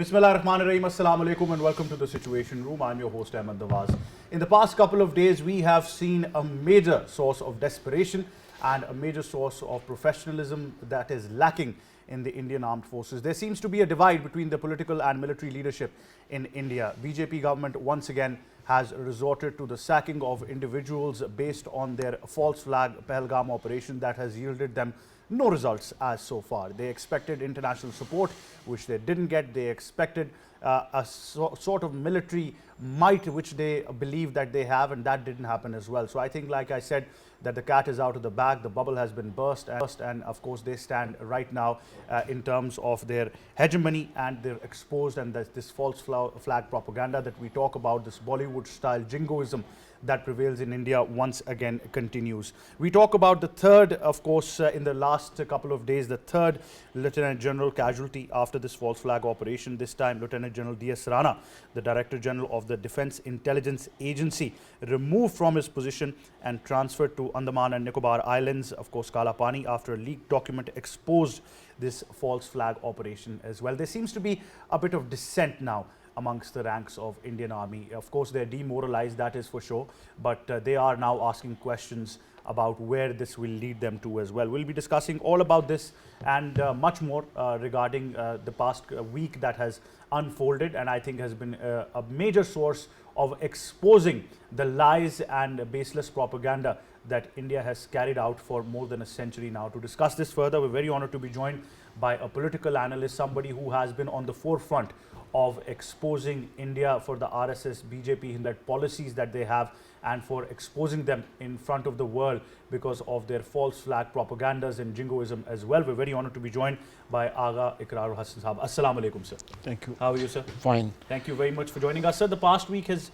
Bismillahirrahmanirrahim. Assalamu alaikum and welcome to the Situation Room. I'm your host Ahmad Nawaz. In the past couple of days, we have seen a major source of desperation and a major source of professionalism that is lacking in the Indian armed forces. There seems to be a divide between the political and military leadership in India. BJP government once again has resorted to the sacking of individuals based on their false flag Pahalgam operation that has yielded them no results as so far. They expected international support, which they didn't get. They expected a sort of military might, which they believe that they have, and that didn't happen as well. So I think, like I said, that the cat is out of the bag, the bubble has been burst, and of course they stand right now in terms of their hegemony, and they're exposed, and this false flag propaganda that we talk about, this Bollywood style jingoism that prevails in India once again continues. We talk about the third, of course, in the last couple of days, the third Lieutenant General casualty after this false flag operation. This time Lieutenant General D.S. Rana, the Director General of the Defence Intelligence Agency, removed from his position and transferred to Andaman and Nicobar Islands, of course Kala Pani, after a leaked document exposed this false flag operation as well. There seems to be a bit of dissent now amongst the ranks of Indian Army. Of course, they're demoralized, that is for sure, but they are now asking questions about where this will lead them to as well. We'll be discussing all about this and much more regarding the past week that has unfolded, and I think has been a major source of exposing the lies and baseless propaganda that India has carried out for more than a century now. To discuss this further, we're very honored to be joined by a political analyst, somebody who has been on the forefront of exposing India for the RSS, BJP, in that policies that they have, and for exposing them in front of the world because of their false flag propagandas and jingoism as well. We're very honored to be joined by Agha, Iqrar, Hassan sahab. Assalamu alaikum, sir. Thank you. How are you, sir? Fine. Thank you very much for joining us, sir. The past week has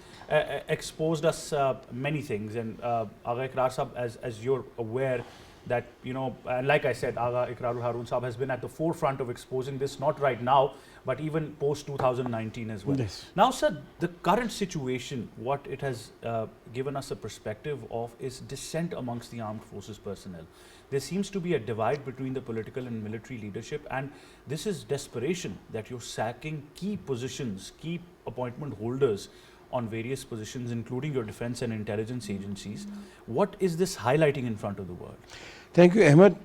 exposed us many things, and Agha Iqrar sahab, as you're aware, that, you know, and like I said, Agha Iqrar Harun Sahab has been at the forefront of exposing this, not right now, but even post 2019 as well. Yes. Now, sir, the current situation, what it has given us a perspective of is dissent amongst the armed forces personnel. There seems to be a divide between the political and military leadership, and this is desperation that you're sacking key positions, key appointment holders on various positions, including your defense and intelligence agencies. What is this highlighting in front of the world? Thank you, Ahmed.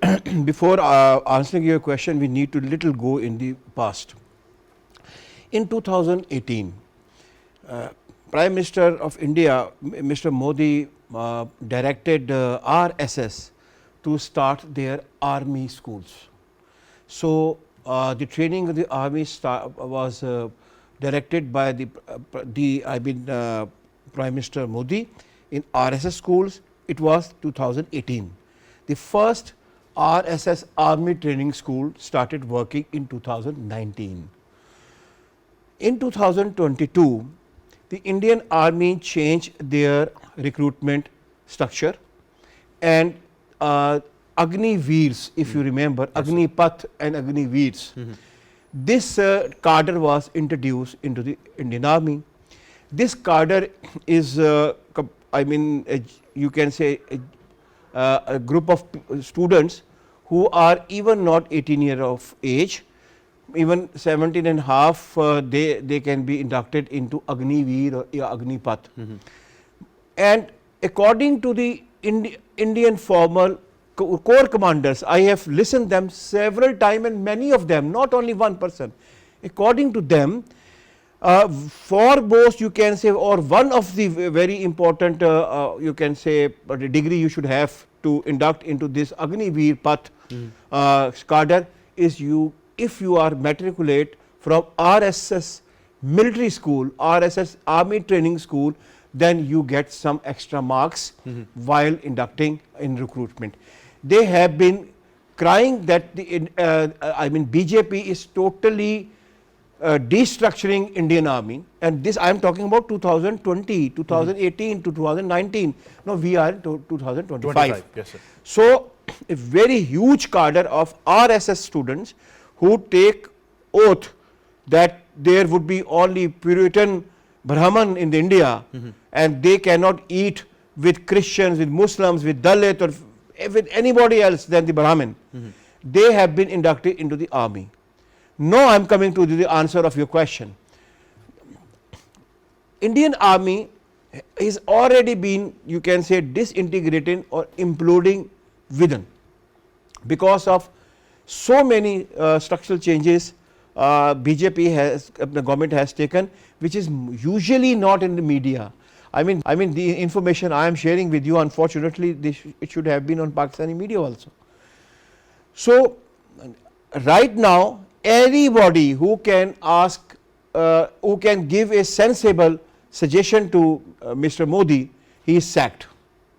Before answering your question, we need to little go in the past. In 2018, Prime Minister of India, Mr. Modi, directed RSS to start their army schools. So the training of the army was directed by Prime Minister Modi in RSS schools. It was 2018. The first RSS army training school started working in 2019. In 2022, the Indian Army changed their recruitment structure, and Agni Veers, if you remember, Agni Path and Agni Veers, this cadre was introduced into the Indian Army. This cadre is, you can say, a group of students who are even not 18 years of age, even 17 and a half, they can be inducted into Agni Veer or Agni Path. And according to the Indian formal corps commanders, I have listened them several times, and many of them, not only one person, according to them, foremost, you can say, or one of the very important, you can say, degree you should have to induct into this Agni Veer Path cadre is if you are matriculate from RSS military school, RSS army training school, then you get some extra marks while inducting in recruitment. They have been crying that BJP is totally destructuring Indian Army, and this I am talking about 2020, 2018 to 2019. Now we are in 2025. Yes, sir. So a very huge cadre of RSS students who take oath that there would be only Puritan Brahman in the India, and they cannot eat with Christians, with Muslims, with Dalit, or with anybody else than the Brahmin. They have been inducted into the army. Now I am coming to the answer of your question. Indian Army is already been, you can say, disintegrating or imploding within, because of so many structural changes BJP has, the government has taken, which is usually not in the media. I mean the information I am sharing with you, unfortunately it should have been on Pakistani media also. So right now anybody who can ask, who can give a sensible suggestion to Mr. Modi, he is sacked,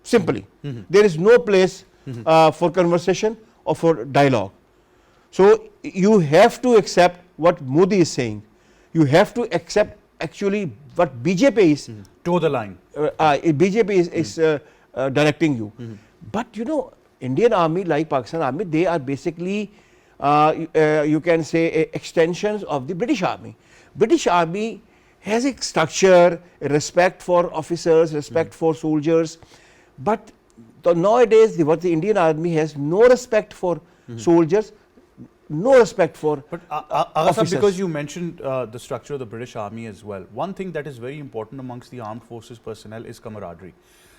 simply. There is no place for conversation or for dialogue. So you have to accept what Modi is saying. You have to accept actually what BJP is. Toe the line. BJP is directing you. But you know, Indian Army, like Pakistan Army, they are basically you can say extensions of the British Army. British Army has a structure, a respect for officers, respect for soldiers, but nowadays what the Indian Army has no respect for soldiers, no respect for Agha, because you mentioned the structure of the British Army as well, one thing that is very important amongst the armed forces personnel is camaraderie.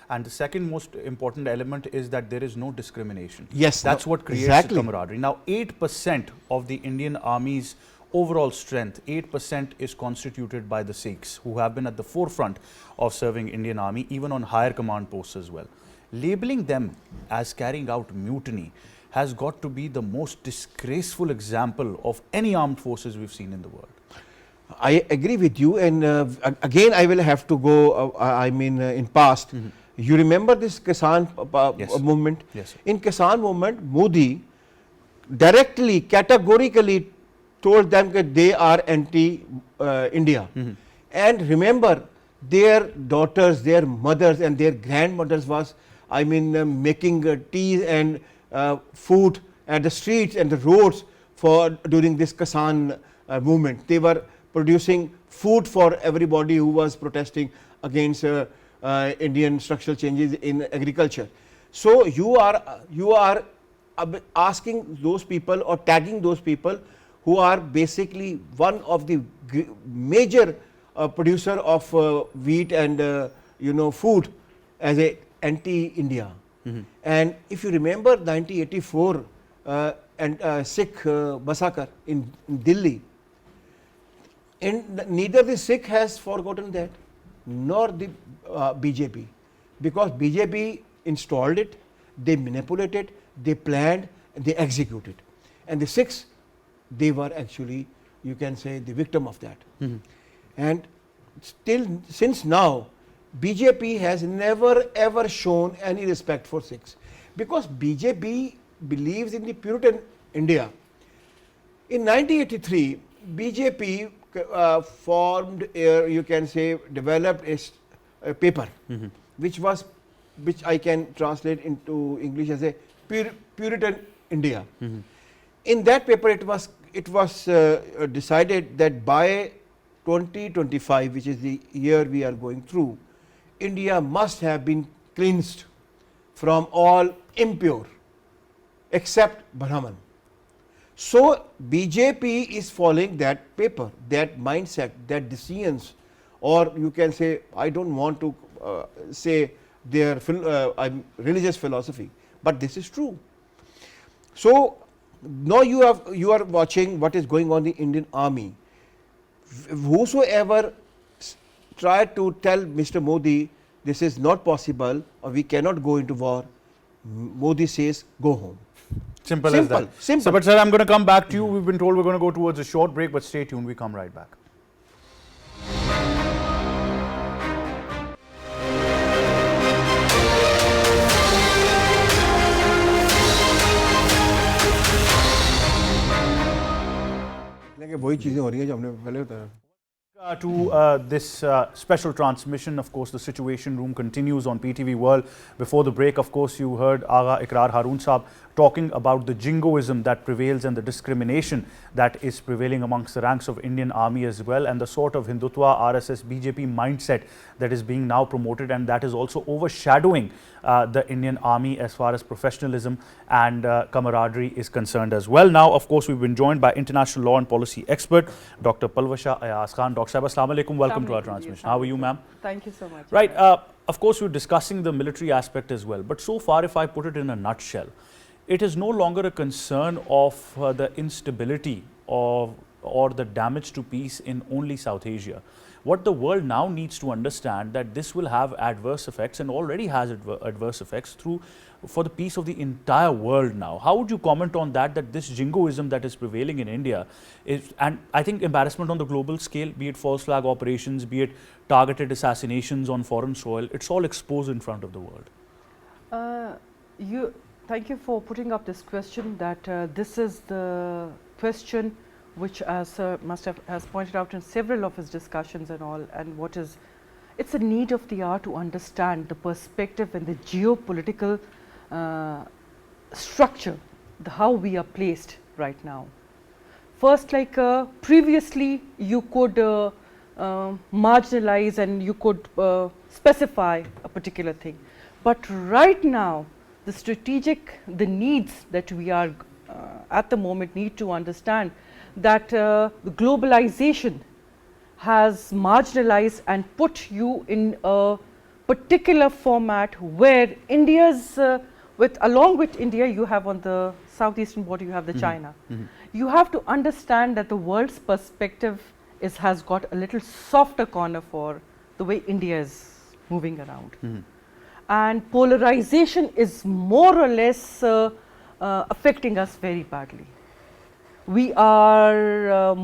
And the second most important element is that there is no discrimination. Yes, that's what creates camaraderie. Now, 8% of the Indian Army's overall strength, 8% is constituted by the Sikhs, who have been at the forefront of serving Indian Army, even on higher command posts as well. Labeling them as carrying out mutiny has got to be the most disgraceful example of any armed forces we've seen in the world. I agree with you, and again I will have to go, in past. You remember this Kisan Yes. movement? Yes. In Kisan movement, Modi directly, categorically told them that they are anti-India. And remember, their daughters, their mothers and their grandmothers was, making teas and food at the streets and the roads for during this Kisan movement. They were producing food for everybody who was protesting against Indian structural changes in agriculture. So you are asking those people or tagging those people who are basically one of the major producer of wheat and food as a anti-India. And if you remember 1984 and Sikh massacre in Delhi, and neither the Sikh has forgotten that, nor the BJP, because BJP installed it, they manipulated, they planned, they executed, and the Sikhs, they were actually, you can say, the victim of that. And still, since now, BJP has never ever shown any respect for Sikhs, because BJP believes in the Puritan India. In 1983, BJP formed, you can say, developed a paper, which I can translate into English as a Puritan India. In that paper, it was decided that by 2025, which is the year we are going through, India must have been cleansed from all impure except Brahman. So BJP is following that paper, that mindset, that decisions, or you can say, I don't want to say their religious philosophy, but this is true. So now you are watching what is going on in the Indian Army. Whosoever tried to tell Mr. Modi this is not possible or we cannot go into war, Modi says go home. Simple as that. Simple. So, but sir, I'm going to come back to you. We've been told we're going to go towards a short break, but stay tuned. We come right back. वही चीजें हो रही हैं जो हमने पहले बताया. To this special transmission. Of course, the Situation Room continues on PTV World. Before the break, of course, you heard Agha Iqrar Haroon Saab talking about the jingoism that prevails and the discrimination that is prevailing amongst the ranks of Indian Army as well, and the sort of Hindutva, RSS, BJP mindset that is being now promoted, and that is also overshadowing the Indian Army as far as professionalism and camaraderie is concerned as well. Now, of course, we've been joined by international law and policy expert Dr. Palwashah Ayaz Khan. Dr. Sahib, Assalamu alaikum. Welcome to our transmission. How are you, ma'am? Thank you so much. Right. Of course, we're discussing the military aspect as well. But so far, if I put it in a nutshell, it is no longer a concern of the instability or the damage to peace in only South Asia. What the world now needs to understand that this will have adverse effects and already has adverse effects for the peace of the entire world now. How would you comment on that this jingoism that is prevailing in India is, and I think embarrassment on the global scale, be it false flag operations, be it targeted assassinations on foreign soil, it's all exposed in front of the world. Thank you for putting up this question, that this is the question which, as Sir has pointed out in several of his discussions and all, and it's a need of the hour to understand the perspective and the geopolitical structure, how we are placed right now. First, like previously you could marginalize and you could specify a particular thing, but right now the needs that we are at the moment need to understand that the globalization has marginalized and put you in a particular format where India's along with India, you have on the southeastern border, you have the China. You have to understand that the world's perspective has got a little softer corner for the way India is moving around. And polarization is more or less affecting us very badly. We have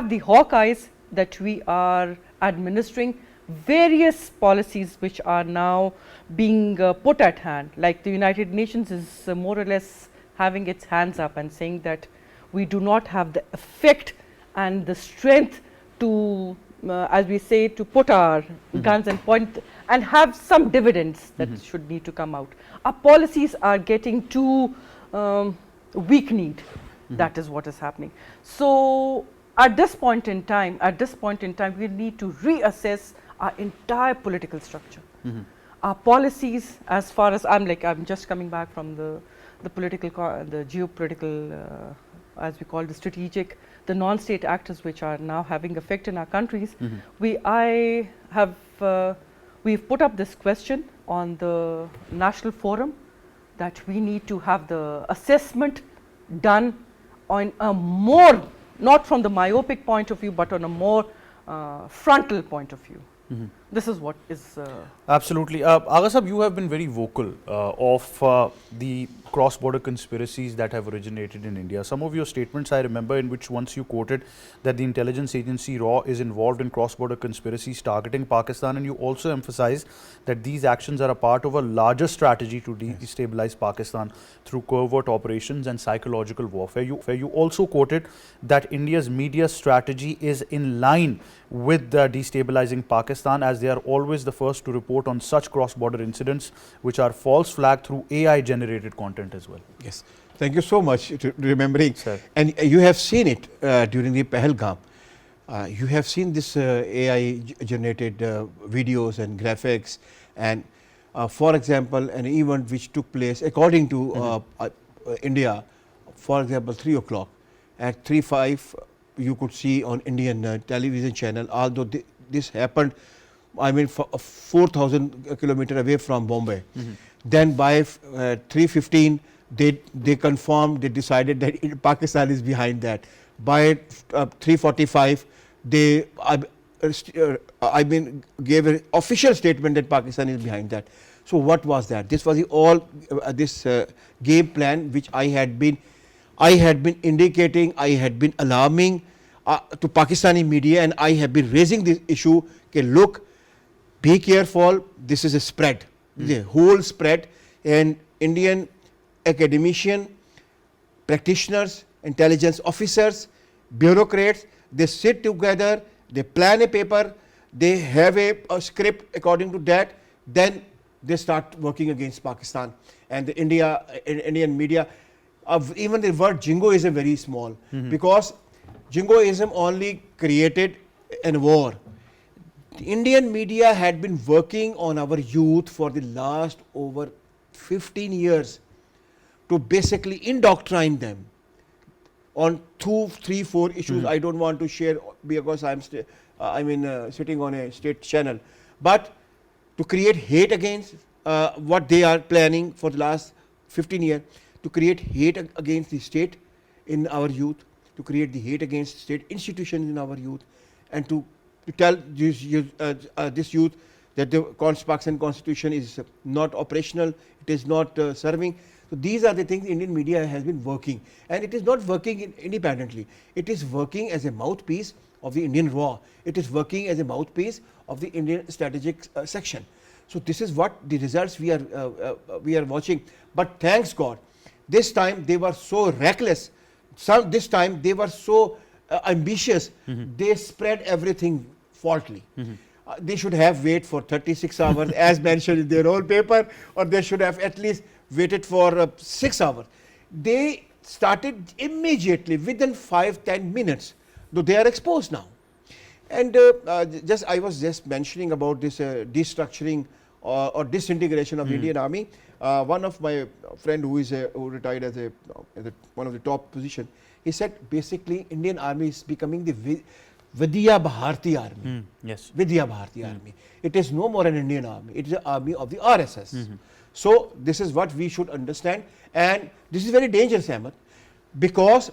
the hawk eyes that we are administering various policies which are now being put at hand, like the United Nations is more or less having its hands up and saying that we do not have the effect and the strength to as we say, to put our guns and point and have some dividends that should need to come out. Our policies are getting too weak-kneed. That is what is happening. So at this point in time, we need to reassess our entire political structure. Our policies, as far as I'm just coming back from the geopolitical, as we call the strategic, the non-state actors which are now having effect in our countries. We've put up this question on the national forum that we need to have the assessment done on a more, not from the myopic point of view, but on a more frontal point of view. This is what is absolutely. Agha Sahab, you have been very vocal of the cross-border conspiracies that have originated in India. Some of your statements I remember, in which once you quoted that the intelligence agency RAW is involved in cross-border conspiracies targeting Pakistan, and you also emphasized that these actions are a part of a larger strategy to destabilize Pakistan through covert operations and psychological warfare. You also quoted that India's media strategy is in line with destabilizing Pakistan, as they are always the first to report on such cross-border incidents which are false flagged through AI-generated content as well. Yes, thank you so much for remembering. Sir. And you have seen it during the Pahalgam. You have seen this AI-generated videos and graphics, and for example, an event which took place according to India, for example, 3 o'clock. At 3:05, you could see on Indian television channel, although this happened, 4,000 kilometers away from Bombay. Then by 3:15, they confirmed, they decided that Pakistan is behind that. By 3:45, they gave an official statement that Pakistan is behind that. So what was that? This was this game plan which I had been indicating, I had been alarming to Pakistani media, and I have been raising this issue. Okay, look, be careful. This is a spread, the whole spread, and Indian academician, practitioners, intelligence officers, bureaucrats, they sit together they plan a paper, they have a script according to that, then they start working against Pakistan and the Indian media. Even the word jingoism very small, because jingoism only created a war. The Indian media had been working on our youth for the last over 15 years to basically indoctrinate them on 2, 3, 4 issues. I don't want to share because I'm sitting on a state channel, but to create hate against what they are planning for the last 15 years, to create hate against the state in our youth, to create the hate against state institutions in our youth, and to tell this youth that the Pakistan constitution is not operational, it is not serving. So these are the things Indian media has been working, and it is not working independently. It is working as a mouthpiece of the Indian raw. It is working as a mouthpiece of the Indian strategic section. So this is what the results we are watching. But thanks God, this time they were so reckless. This time they were so ambitious. They spread everything faultily. They should have waited for 36 hours as mentioned in their own paper, or they should have at least waited for 6 hours. They started immediately within 5-10 minutes, though they are exposed now. And I was just mentioning about this destructuring or disintegration of Indian army. One of my friend who retired as one of the top position, he said basically Indian army is becoming the Vidya Bharati army. Yes. Vidya Bharati army. It is no more an Indian army. It is an army of the RSS. So this is what we should understand, and this is very dangerous, Ahmad, because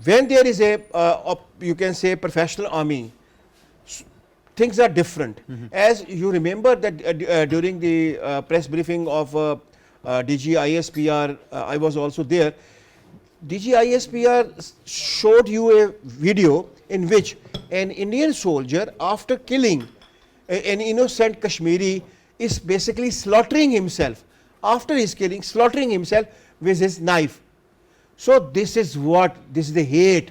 when there is you can say professional army, things are different. As you remember that during the press briefing of DG ISPR, I was also there. DG ISPR showed you a video in which an Indian soldier, after killing an innocent Kashmiri, is basically slaughtering himself. After his killing, slaughtering himself with his knife. So this is the hate.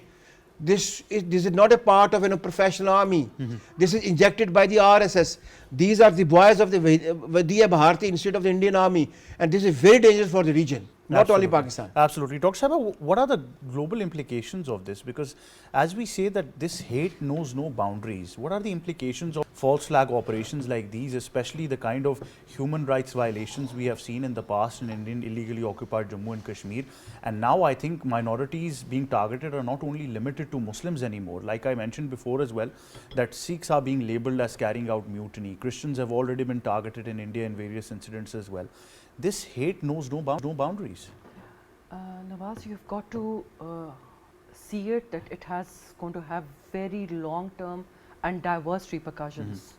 This is not a part of a professional army. This is injected by the RSS. These are the boys of the Vidya Bharati instead of the Indian army, and this is very dangerous for the region, not only Pakistan. Absolutely. Dr. Sahib, what are the global implications of this? Because as we say that this hate knows no boundaries, what are the implications of false flag operations like these, especially the kind of human rights violations we have seen in the past in Indian illegally occupied Jammu and Kashmir? And now I think minorities being targeted are not only limited to Muslims anymore. Like I mentioned before as well, that Sikhs are being labelled as carrying out mutiny. Christians have already been targeted in India in various incidents as well. This hate knows no boundaries. Nawaz, you've got to see it that it has going to have very long-term and diverse repercussions.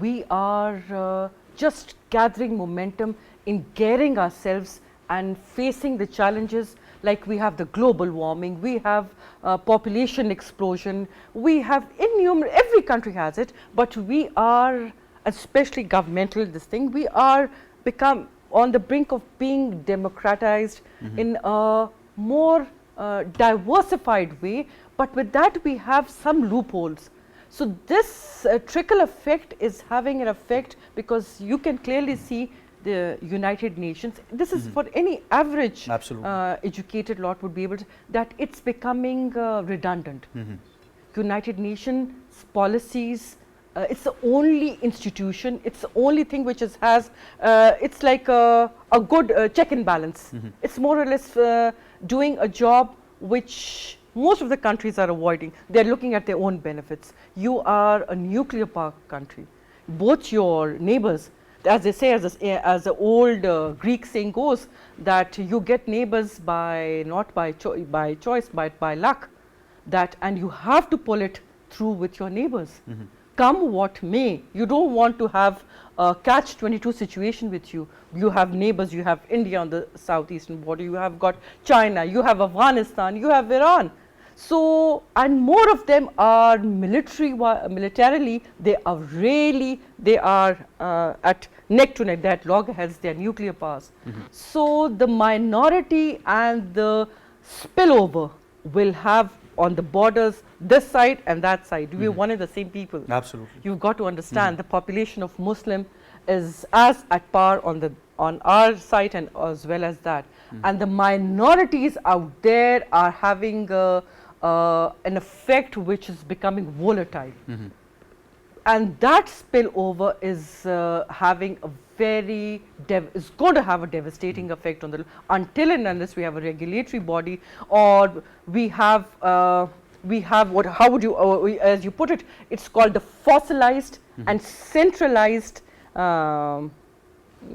We are just gathering momentum in gearing ourselves and facing the challenges, like we have the global warming, we have population explosion, we have every country has it, but we are, especially governmental we are become on the brink of being democratized in a more diversified way, but with that we have some loopholes. So this trickle effect is having an effect, because you can clearly see the United Nations, this is for any average educated lot would be able to, that it's becoming redundant. United Nations policies, it's the only institution, it's the only thing which has it's like a good check and balance. It's more or less doing a job which most of the countries are avoiding. They're looking at their own benefits. You are a nuclear power country. Both your neighbors, as they say, as the old Greek saying goes, that you get neighbors not by choice, but by luck. And you have to pull it through with your neighbors. Come what may, you don't want to have a catch-22 situation with you. You have neighbors, you have India on the southeastern border, you have got China, you have Afghanistan, you have Iran. So, and more of them are militarily, they are at neck to neck, that loggerheads, they are nuclear powers. So the minority and the spillover will have on the borders, this side and that side. We're one and the same people. Absolutely. You've got to understand the population of Muslim is as at par on our side and as well as that. And the minorities out there are having an effect which is becoming volatile. And that spillover is having a very is going to have a devastating effect on the until and unless we have a regulatory body, or we have what, how would you as you put it, it's called the fossilized and centralized,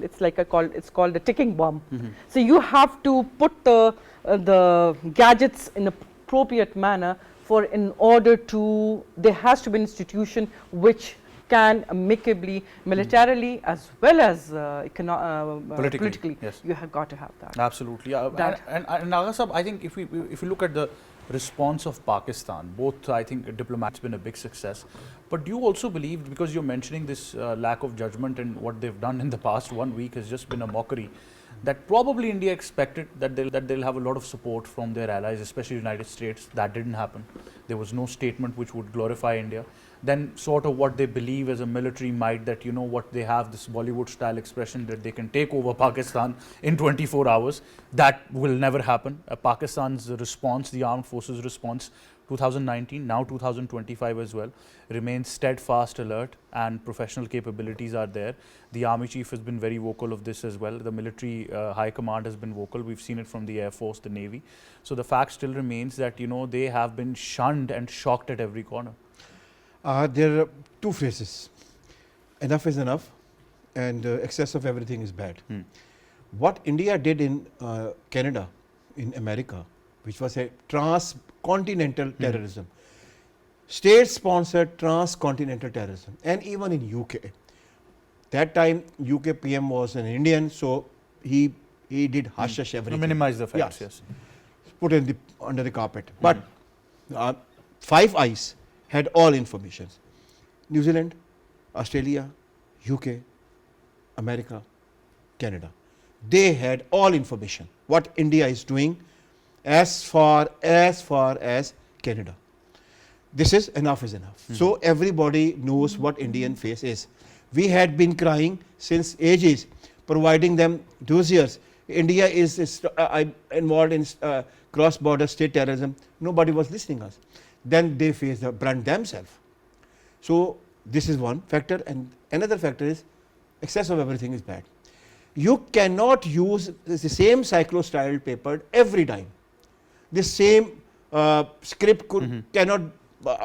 it's like it's called the ticking bomb. So you have to put the gadgets in appropriate manner for in order to, there has to be an institution which can amicably, militarily as well as politically, yes. You have got to have that. Absolutely. And Agha Sahab, I think if we look at the response of Pakistan, both I think diplomats been a big success, but do you also believe, because you're mentioning this lack of judgment and what they've done in the past 1 week has just been a mockery, that probably India expected that they'll have a lot of support from their allies, especially United States. That didn't happen. There was no statement which would glorify India. Then sort of what they believe as a military might, that you know what, they have this Bollywood style expression that they can take over Pakistan in 24 hours. That will never happen. Pakistan's response, the armed forces response, 2019, now 2025 as well, remains steadfast, alert, and professional capabilities are there. The army chief has been very vocal of this as well. The military high command has been vocal. We've seen it from the Air Force, the Navy. So the fact still remains that, you know, they have been shunned and shocked at every corner. There are two phrases. Enough is enough, and excess of everything is bad. What India did in Canada, in America, which was a transcontinental terrorism, state-sponsored transcontinental terrorism, and even in UK. That time UK PM was an Indian, so he did hush-hush everything. Minimize the facts, yes. Put in under the carpet. But Five Eyes had all information. New Zealand, Australia, UK, America, Canada. They had all information what India is doing as far as Canada. This is enough is enough. So everybody knows what Indian face is. We had been crying since ages, providing them dossiers. India is involved in cross-border state terrorism. Nobody was listening us. Then they face the brunt themselves. So this is one factor, and another factor is excess of everything is bad. You cannot use the same cyclo-styled paper every time. The same script cannot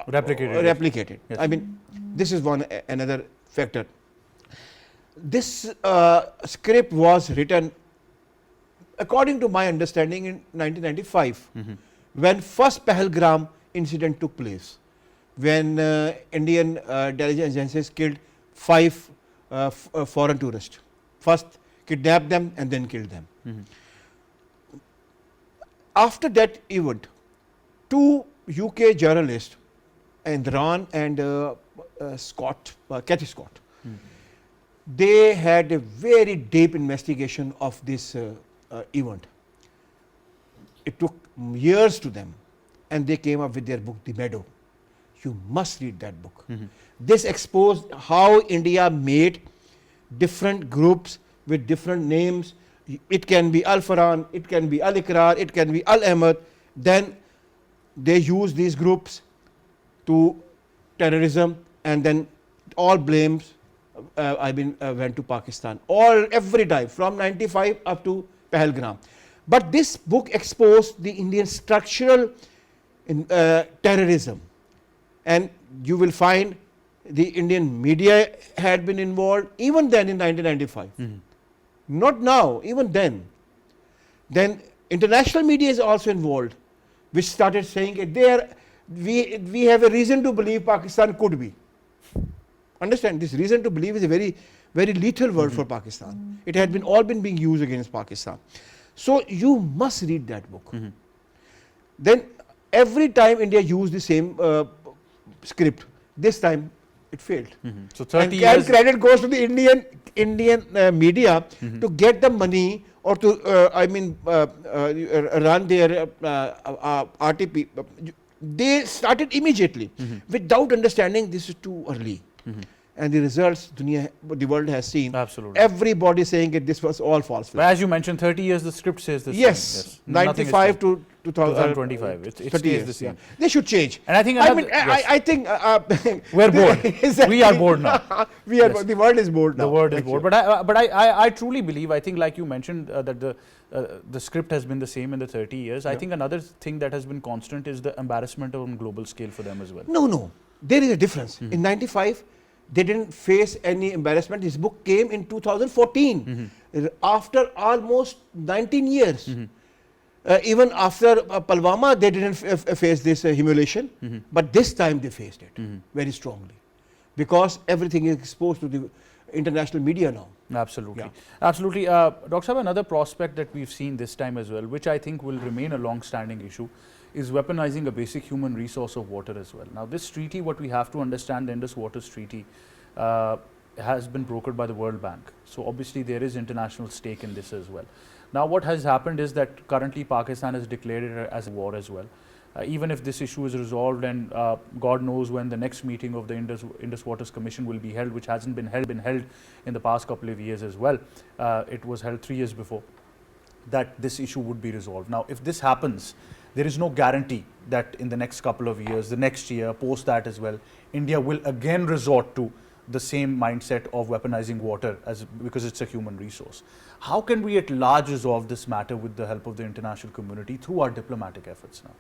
replicate it. Yes. I mean, this is another factor. This script was written, according to my understanding, in 1995, when first Pahalgam incident took place, when Indian intelligence agencies killed 5 foreign tourists. First kidnapped them and then killed them. After that event, 2 UK journalists, Andran and Cathy Scott, they had a very deep investigation of this event. It took years to them, and they came up with their book, The Meadow. You must read that book. This exposed how India made different groups with different names. It can be Al-Farhan, it can be Al-Iqrar, it can be Al-Ahmad. Then they use these groups to terrorism, and then all blames went to Pakistan. Every time from 95 up to Pahalgam. But this book exposed the Indian structural terrorism, and you will find the Indian media had been involved even then in 1995. Not now, even then. Then international media is also involved, which started saying we have a reason to believe Pakistan could be. Understand, this reason to believe is a very, very lethal word for Pakistan. It had been being used against Pakistan. So you must read that book. Then every time India used the same script, this time it failed. So 30 years. And credit goes to the Indian media to get the money or to run their RTP, they started immediately without understanding this is too early. And the results the world has seen. Absolutely. Everybody saying it, this was all false flag. But as you mentioned, 30 years the script says the Yes, same. Yes. 95 to 2025. It 30 stays years, the same. yeah. They should change. And I think I mean, yes. I think We're bored. Exactly. We are bored now. We are Yes. the world is bored now. The word is actually. bored. But I truly believe, I think like you mentioned that the script has been the same in the 30 years. I think another thing that has been constant is the embarrassment on global scale for them as well. No. There is a difference. In 95, they didn't face any embarrassment. This book came in 2014, after almost 19 years. Even after Palwashah, they didn't face this humiliation, but this time they faced it very strongly, because everything is exposed to the international media now. Absolutely. Yeah. Absolutely. Dr. Sahab, another prospect that we've seen this time as well, which I think will remain a long-standing issue, is weaponizing a basic human resource of water as well. Now, this treaty, what we have to understand, the Indus Waters Treaty, has been brokered by the World Bank. So, obviously, there is international stake in this as well. Now, what has happened is that currently Pakistan has declared it as a war as well. Even if this issue is resolved, and God knows when the next meeting of the Indus Waters Commission will be held, which hasn't been held in the past couple of years as well. It was held 3 years before, that this issue would be resolved. Now, if this happens, there is no guarantee that in the next couple of years, the next year, post that as well, India will again resort to the same mindset of weaponizing water because it's a human resource. How can we at large resolve this matter with the help of the international community through our diplomatic efforts now?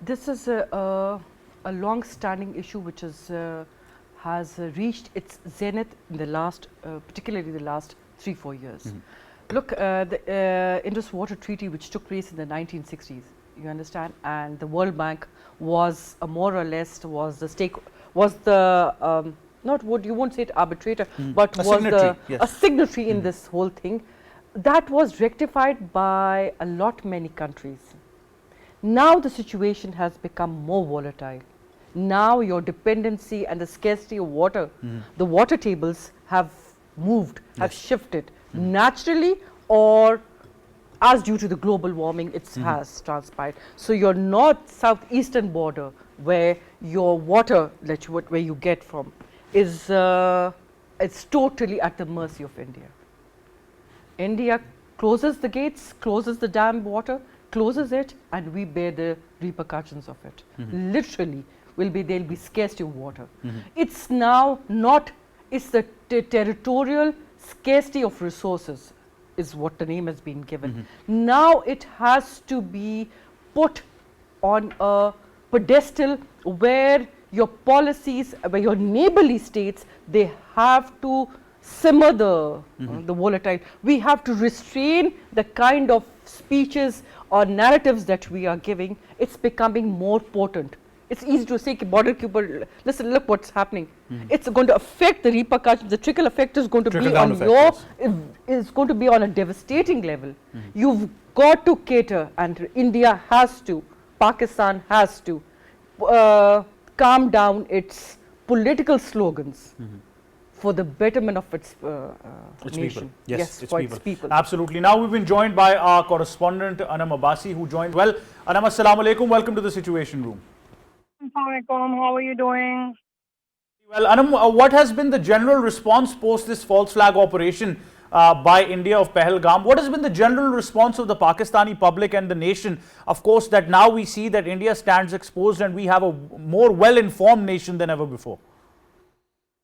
This is a long-standing issue which has reached its zenith in the last, particularly the last 3-4 years. Look, the Indus Water Treaty, which took place in the 1960s, you understand, and the World Bank was more or less not what you won't say it arbitrator, but was a signatory in this whole thing. That was rectified by many countries. Now the situation has become more volatile. Now your dependency and the scarcity of water, the water tables have moved, have shifted naturally, or as due to the global warming it has transpired. So your north-south-eastern border, where your water, where you get from, is it's totally at the mercy of India. India closes the gates, closes the dam water, closes it, and we bear the repercussions of it. Literally, there'll be scarcity of water. It's now not, it's the territorial scarcity of resources is what the name has been given. Now it has to be put on a pedestal where your policies, where your neighborly states, they have to simmer the volatile. We have to restrain the kind of speeches or narratives that we are giving. It's becoming more potent. It's easy to say, border keeper, listen, look what's happening. It's going to affect the repercussions. The trickle effect is going to be on is going to be on a devastating level. You've got to cater, and India has to, Pakistan has to calm down its political slogans for the betterment of its nation. People. Yes, for its people. Absolutely. Now we've been joined by our correspondent Anum Abbasi, who joined. Well, Anum, assalamu alaikum. Welcome to the Situation Room. Assalamu alaikum. How are you doing? Well, Anum, what has been the general response post this false flag operation by India of Pahalgam? What has been the general response of the Pakistani public and the nation? Of course, that now we see that India stands exposed and we have a more well-informed nation than ever before.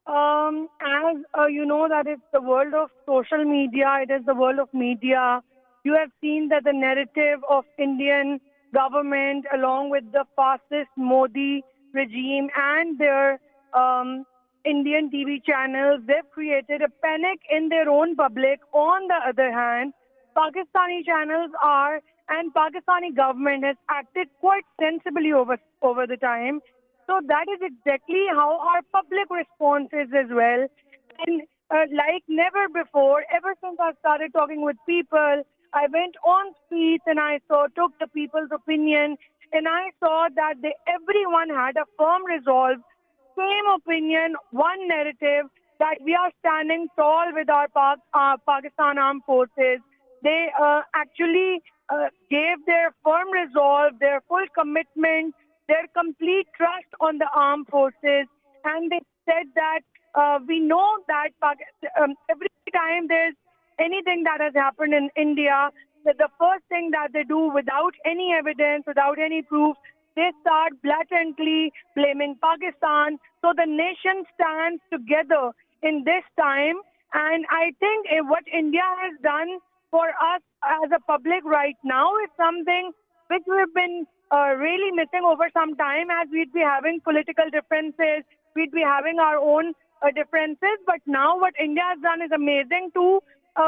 As you know, that it's the world of social media, it is the world of media. You have seen that the narrative of Indian government, along with the fascist Modi regime and their Indian TV channels, they've created a panic in their own public. On the other hand, Pakistani channels are, and Pakistani government has acted quite sensibly over the time. So that is exactly how our public response is as well. And like never before, ever since I started talking with people, I went on streets and I took the people's opinion, and I saw that everyone had a firm resolve, same opinion, one narrative, that we are standing tall with our Pakistan Armed Forces. They actually gave their firm resolve, their full commitment their complete trust on the armed forces. And they said that we know that every time there's anything that has happened in India, that the first thing that they do without any evidence, without any proof, they start blatantly blaming Pakistan. So the nation stands together in this time. And I think what India has done for us as a public right now is something which we've been really missing over some time, as we'd be having political differences, we'd be having our own differences. But now what India has done is amazing to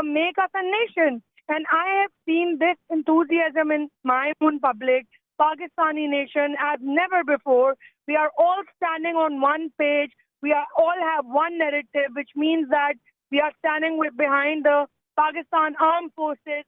make us a nation. And I have seen this enthusiasm in my own public, Pakistani nation, as never before. We are all standing on one page. We are all have one narrative, which means that we are standing behind the Pakistan armed forces.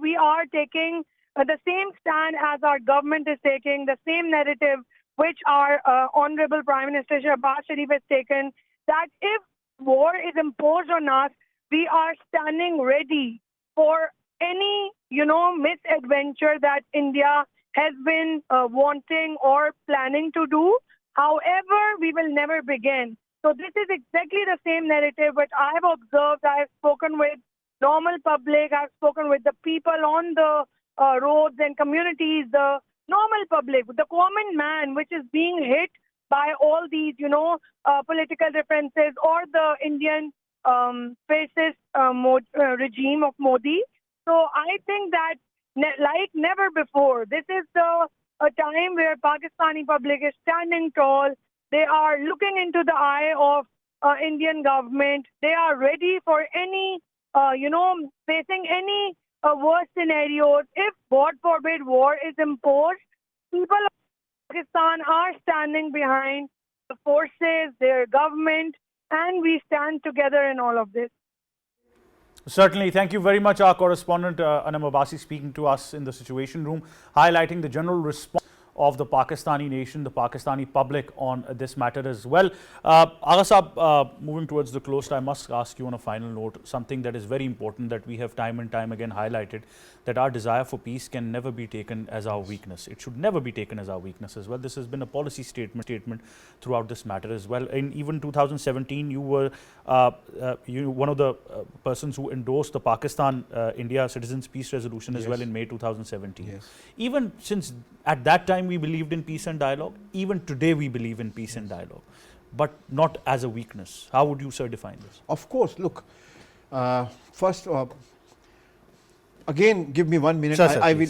We are taking the same stand as our government is taking, the same narrative which our Honorable Prime Minister Shehbaz Sharif has taken, that if war is imposed on us, we are standing ready for any, misadventure that India has been wanting or planning to do. However, we will never begin. So this is exactly the same narrative which I have observed. I have spoken with normal public. I have spoken with the people on the roads and communities, the normal public, the common man, which is being hit by all these, political differences or the Indian fascist regime of Modi. So I think that like never before, this is a time where Pakistani public is standing tall. They are looking into the eye of Indian government. They are ready for any, facing any worst scenarios. If, God forbid, war is imposed, people of Pakistan are standing behind the forces, their government, and we stand together in all of this. Certainly. Thank you very much, our correspondent Anum Abbasi, speaking to us in the Situation Room, highlighting the general response of the Pakistani nation, the Pakistani public on this matter as well. Agha Sahab, moving towards the close, I must ask you on a final note something that is very important, that we have time and time again highlighted, that our desire for peace can never be taken as our weakness. It should never be taken as our weakness as well. This has been a policy statement throughout this matter as well. In even 2017, you were one of the persons who endorsed the Pakistan-India Citizens Peace Resolution as well in May 2017. Yes. Even since at that time we believed in peace and dialogue, even today we believe in peace and dialogue, but not as a weakness. How would you, sir, define this? Of course, look, first, again, give me 1 minute. Sir, I will,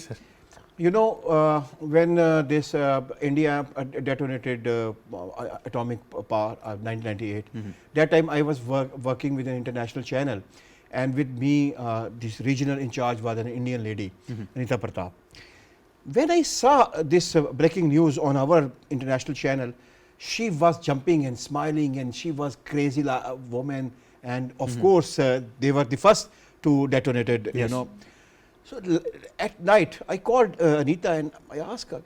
when this India detonated atomic power 1998, that time I was working with an international channel, and with me this regional in charge was an Indian lady, Anita Pratap. When I saw this breaking news on our international channel, she was jumping and smiling, and she was crazy woman, and of course they were the first to detonate it, So at night I called Anita and I asked her,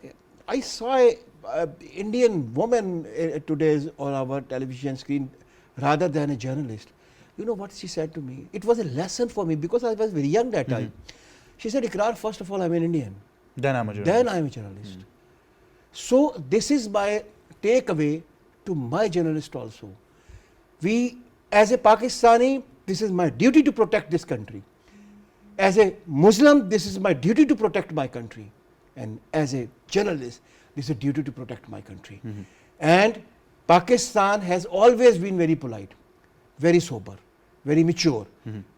I saw a Indian woman today on our television screen rather than a journalist. You know what she said to me? It was a lesson for me, because I was very young that time. She said, Iqrar, first of all, I'm an Indian. Then I'm a journalist. So this is my takeaway to my journalist also. We, as a Pakistani, this is my duty to protect this country. As a Muslim, this is my duty to protect my country. And as a journalist, this is a duty to protect my country. And Pakistan has always been very polite, very sober, very mature.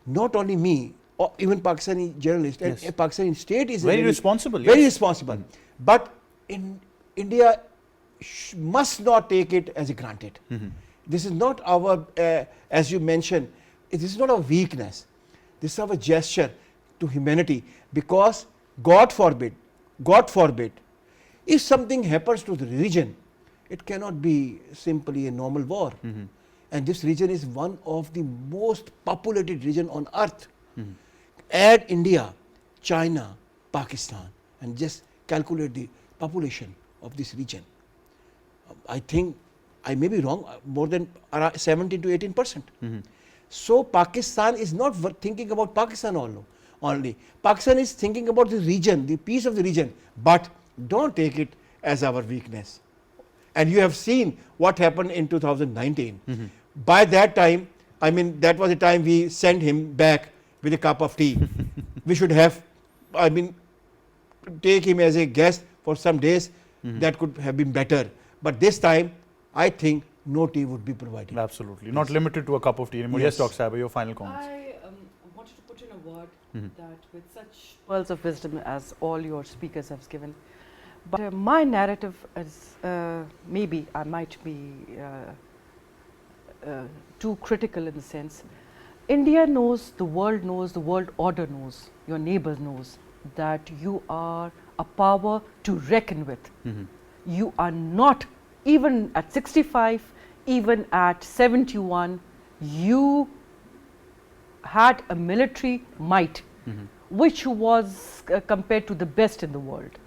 Not only me, or even Pakistani journalists, and a Pakistani state is very responsible. Very responsible. But in India must not take it as a granted. This is not our, as you mentioned, this is not a weakness. This is our gesture to humanity, because God forbid, if something happens to the region, it cannot be simply a normal war. And this region is one of the most populated region on earth. Add India, China, Pakistan, and just calculate the population of this region. I think, I may be wrong, more than 17 to 18%. So Pakistan is not thinking about Pakistan only. Pakistan is thinking about the region, the peace of the region. But don't take it as our weakness. And you have seen what happened in 2019. By that time, I mean, that was the time we sent him back with a cup of tea. We should have, I mean, take him as a guest for some days. That could have been better. But this time, I think no tea would be provided. Absolutely. Not limited to a cup of tea anymore. Yes, Dr. Sahiba, your final comments. I wanted to put in a word that with such pearls of wisdom as all your speakers have given, but my narrative is, maybe I might be too critical in the sense, India knows, the world order knows, your neighbor knows that you are a power to reckon with. You are not, even at 65, even at 71, you had a military might which was compared to the best in the world.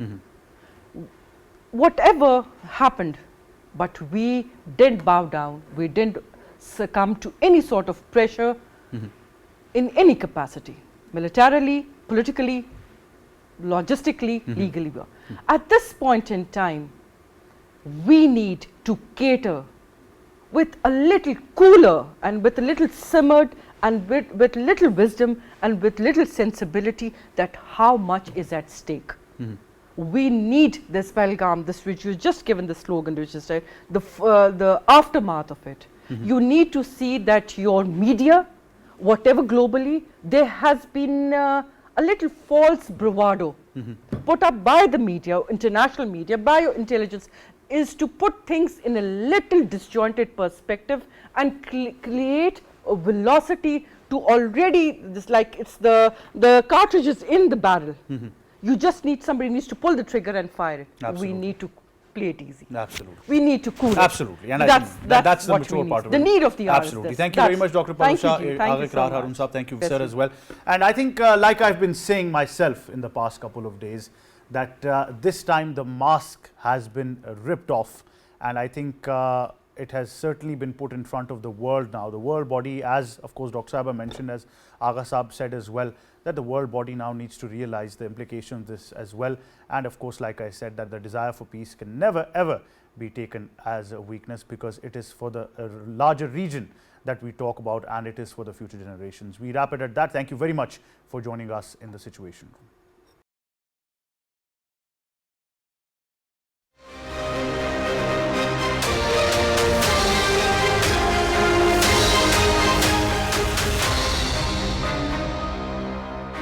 Whatever happened, but we didn't bow down, we didn't succumb to any sort of pressure in any capacity, militarily, politically, logistically, legally. At this point in time, we need to cater with a little cooler and with a little simmered and with little wisdom and with little sensibility that how much is at stake. We need this Pahalgam, this which you just given the slogan, which is the aftermath of it. You need to see that your media, whatever globally, there has been a little false bravado put up by the media, international media, by your intelligence, is to put things in a little disjointed perspective and create a velocity to already, this like it's the cartridges in the barrel. You just need, somebody needs to pull the trigger and fire it. Absolutely. We need to play it easy. Absolutely. We need to cool it. Absolutely. And that's the mature part of it. The need of the hour. Absolutely. Thank you very much, Dr. Palwashah, Agha, Iqrar, Harun Sahab. Thank you, sir, as well. And I think, like I've been saying myself in the past couple of days, that this time the mask has been ripped off. And I think it has certainly been put in front of the world now. The world body, as of course Dr. Sahiba mentioned, as Agha Sahab said as well, that the world body now needs to realize the implications of this as well. And of course, like I said, that the desire for peace can never ever be taken as a weakness, because it is for the larger region that we talk about, and it is for the future generations. We wrap it at that. Thank you very much for joining us in the Situation Room.